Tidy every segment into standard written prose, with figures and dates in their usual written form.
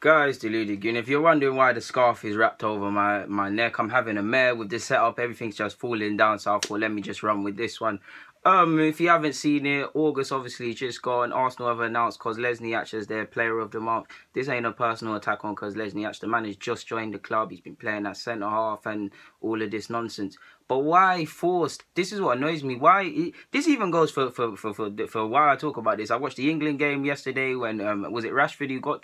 Guys, deluded goon. If you're wondering why the scarf is wrapped over my neck, I'm having a mare with this setup. Everything's just falling down, so I thought, let me just run with this one. If you haven't seen it, August obviously just gone. Arsenal have announced Lesniak as their player of the month. This ain't a personal attack on Lesniak. The man has just joined the club. He's been playing at centre half and all of this nonsense. But why forced? This is what annoys me. Why this even goes for why I talk about this. I watched the England game yesterday when was it Rashford who got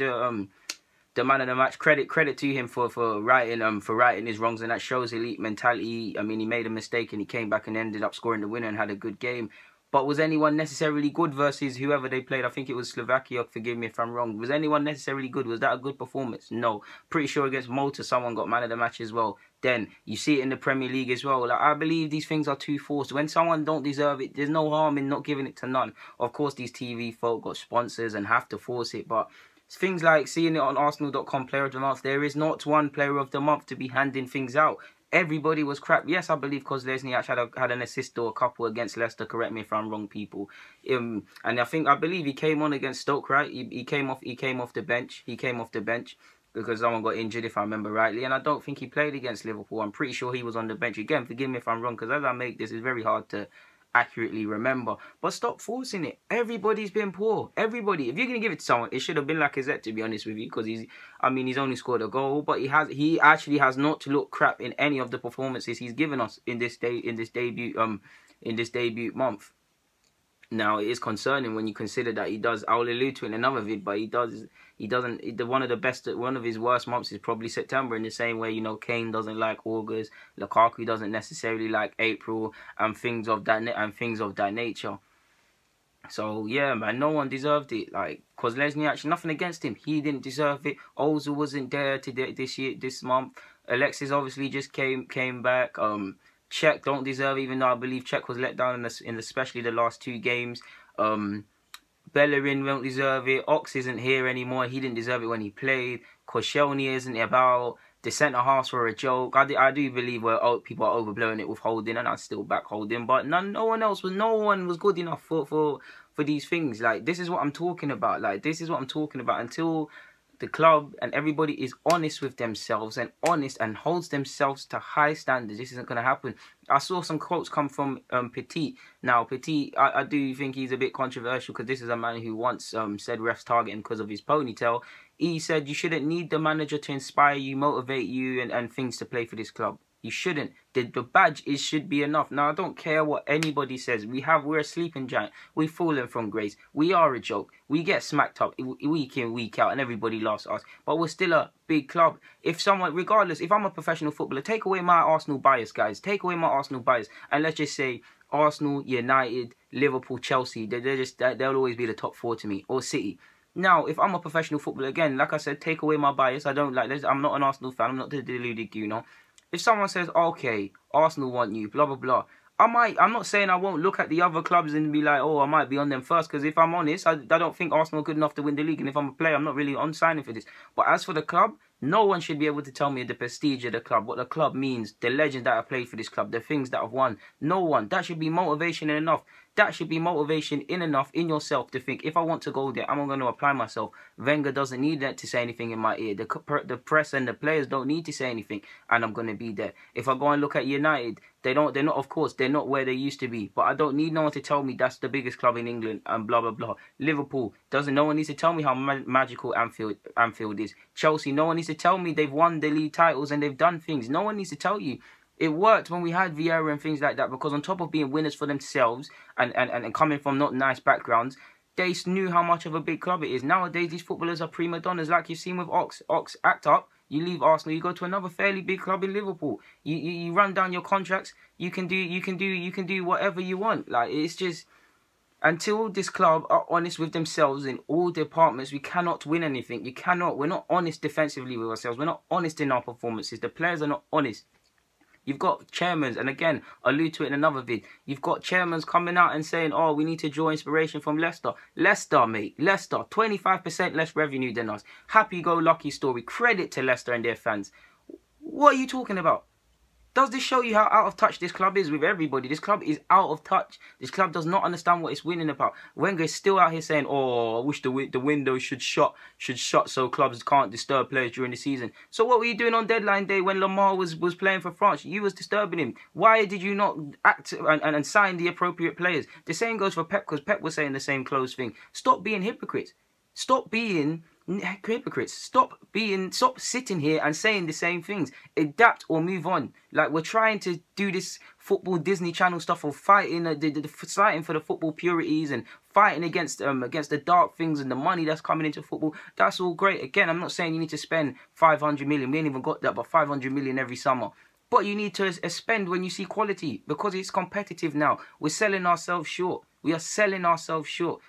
the man of the match. Credit to him for righting his wrongs, and that shows elite mentality. I mean, he made a mistake and he came back and ended up scoring the winner and had a good game. But was anyone necessarily good versus whoever they played? I think it was Slovakia, forgive me if I'm wrong. Was anyone necessarily good? Was that a good performance? No. Pretty sure against Malta someone got man of the match as well. Then you see it in the Premier League as well. Like, I believe these things are too forced. When someone don't deserve it, there's no harm in not giving it to none. Of course, these TV folk got sponsors and have to force it, but things like seeing it on Arsenal.com player of the month, there is not one player of the month to be handing things out. Everybody was crap. Yes, I believe Lesniak had an assist or a couple against Leicester. Correct me if I'm wrong, people. And I believe he came on against Stoke, right? He came off the bench. He came off the bench because someone got injured, if I remember rightly. And I don't think he played against Liverpool. I'm pretty sure he was on the bench. Again, forgive me if I'm wrong, because as I make this, it's very hard to accurately remember. But stop forcing it. Everybody's been poor. Everybody. If you're gonna give it to someone, it should have been Lacazette, to be honest with you, because he's only scored a goal, but he actually has not looked crap in any of the performances he's given us in this debut month. Now, it is concerning when you consider that he does. I'll allude to it in another vid, but he doesn't. One of his worst months is probably September. In the same way, Kane doesn't like August, Lukaku doesn't necessarily like April, and things of that nature. So yeah, man, no one deserved it. Like, Lesniak, nothing against him, he didn't deserve it. Ozil wasn't there this month. Alexis obviously just came back. Czech don't deserve it, even though I believe Czech was let down in especially the last two games. Bellerin won't deserve it. Ox isn't here anymore. He didn't deserve it when he played. Koscielny isn't about. The centre halves were a joke. I do believe people are overblowing it with Holding, and I still back Holding. But no one was good enough for these things. Like, this is what I'm talking about. Until the club and everybody is honest with themselves and honest and holds themselves to high standards, this isn't going to happen. I saw some quotes come from Petit. Now, Petit, I do think he's a bit controversial, because this is a man who once said refs target him because of his ponytail. He said you shouldn't need the manager to inspire you, motivate you, and things to play for this club. You shouldn't. The badge should be enough. Now, I don't care what anybody says. We're a sleeping giant. We've fallen from grace. We are a joke. We get smacked up week in, week out, and everybody laughs at us. But we're still a big club. Regardless, if I'm a professional footballer, take away my Arsenal bias, guys. Take away my Arsenal bias. And let's just say Arsenal, United, Liverpool, Chelsea, they'll always be the top four to me. Or City. Now, if I'm a professional footballer, again, like I said, take away my bias. I don't like this. I'm not an Arsenal fan. I'm not the deluded, If someone says, okay, Arsenal want you, blah, blah, blah, I'm not saying I won't look at the other clubs and be like, oh, I might be on them first, because if I'm honest, I don't think Arsenal are good enough to win the league, and if I'm a player, I'm not really on signing for this. But as for the club, no one should be able to tell me the prestige of the club, what the club means, the legends that have played for this club, the things that have won. No one. That should be motivation enough. That should be motivation enough in yourself to think, if I want to go there, I'm going to apply myself. Wenger doesn't need that to say anything in my ear. The press and the players don't need to say anything, and I'm going to be there. If I go and look at United, they're not where they used to be. But I don't need no one to tell me that's the biggest club in England and blah, blah, blah. Liverpool, no one needs to tell me how magical Anfield is. Chelsea, no one needs to tell me they've won the league titles and they've done things. No one needs to tell you. It worked when we had Vieira and things like that, because on top of being winners for themselves and coming from not nice backgrounds, they knew how much of a big club it is. Nowadays, these footballers are prima donnas, like you've seen with Ox. Ox, act up. You leave Arsenal, you go to another fairly big club in Liverpool. You run down your contracts. You can do whatever you want. Like, it's just, until this club are honest with themselves in all departments, we cannot win anything. We're not honest defensively with ourselves. We're not honest in our performances. The players are not honest. You've got chairmans, and again, allude to it in another vid. You've got chairmans coming out and saying, oh, we need to draw inspiration from Leicester. Leicester, mate. Leicester, 25% less revenue than us. Happy-go-lucky story. Credit to Leicester and their fans. What are you talking about? Does this show you how out of touch this club is with everybody? This club is out of touch. This club does not understand what it's winning about. Wenger is still out here saying, "Oh, I wish the window should shut so clubs can't disturb players during the season." So what were you doing on deadline day when Lamar was playing for France? You was disturbing him. Why did you not act and sign the appropriate players? The same goes for Pep, because Pep was saying the same close thing. Stop being hypocrites. Stop being hypocrites. Stop sitting here and saying the same things. Adapt or move on. Like, we're trying to do this football Disney Channel stuff of fighting fighting for the football purities and fighting against the dark things and the money that's coming into football. That's all great. Again, I'm not saying you need to spend 500 million. We ain't even got that, but 500 million every summer. But you need to spend when you see quality, because it's competitive now. We're selling ourselves short. We are selling ourselves short.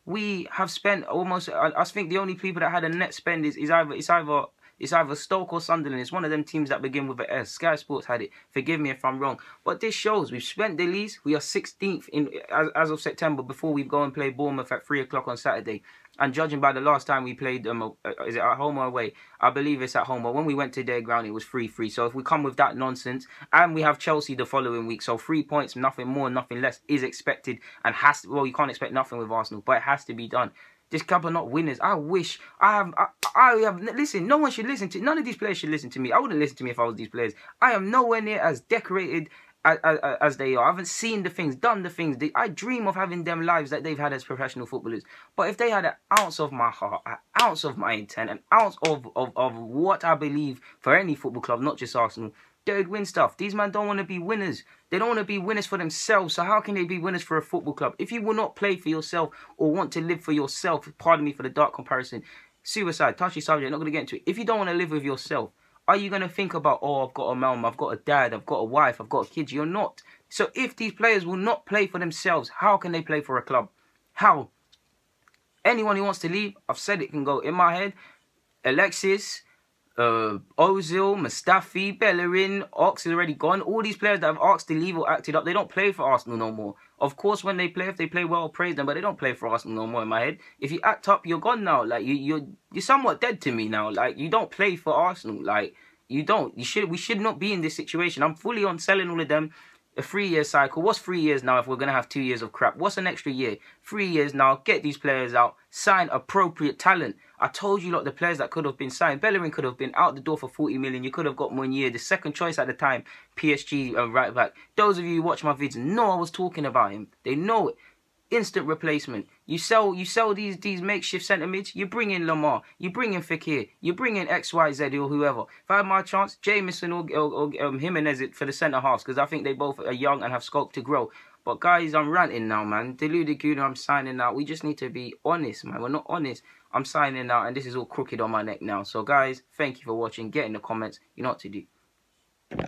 We have spent almost. I think the only people that had a net spend is either Stoke or Sunderland. It's one of them teams that begin with an S. Sky Sports had it. Forgive me if I'm wrong, but this shows we've spent the least. We are 16th as of September before we go and play Bournemouth at 3 o'clock on Saturday. And judging by the last time we played is it at home or away? I believe it's at home. But when we went to their ground, it was 3-3. So if we come with that nonsense, and we have Chelsea the following week, so 3 points, nothing more, nothing less, is expected and has to. Well, you can't expect nothing with Arsenal, but it has to be done. This club are not winners. I wish I have. Listen, no one should listen to. None of these players should listen to me. I wouldn't listen to me if I was these players. I am nowhere near as decorated as they are. I haven't seen the things, done the things. I dream of having them lives that they've had as professional footballers. But if they had an ounce of my heart, an ounce of my intent, an ounce of what I believe for any football club, not just Arsenal, they would win stuff. These men don't want to be winners. They don't want to be winners for themselves. So how can they be winners for a football club? If you will not play for yourself or want to live for yourself, pardon me for the dark comparison, suicide, touchy subject, not going to get into it. If you don't want to live with yourself, are you going to think about, oh, I've got a mum, I've got a dad, I've got a wife, I've got kids? You're not. So if these players will not play for themselves, how can they play for a club? How? Anyone who wants to leave, I've said it, can go. In my head, Alexis, Ozil, Mustafi, Bellerin, Ox is already gone. All these players that have asked to leave or acted up, they don't play for Arsenal no more. Of course, when they play, if they play well, praise them, but they don't play for Arsenal no more in my head. If you act up, you're gone now. Like, you're somewhat dead to me now. Like, you don't play for Arsenal. Like, you don't. We should not be in this situation. I'm fully on selling all of them. A 3-year cycle. What's 3 years now if we're going to have 2 years of crap? What's an extra year? 3 years now. Get these players out. Sign appropriate talent. I told you, lot, the players that could have been signed. Bellerin could have been out the door for 40 million. You could have got Meunier, the second choice at the time. PSG right back. Those of you who watch my vids know I was talking about him. They know it. Instant replacement. You sell these makeshift centre mids. You bring in Lamar. You bring in Fekir. You bring in XYZ or whoever. If I had my chance, Jameson or Jimenez for the centre halves, because I think they both are young and have scope to grow. But guys, I'm ranting now, man. Deluded Guna, I'm signing out. We just need to be honest, man. We're not honest. I'm signing out, and this is all crooked on my neck now. So guys, thank you for watching. Get in the comments. You know what to do.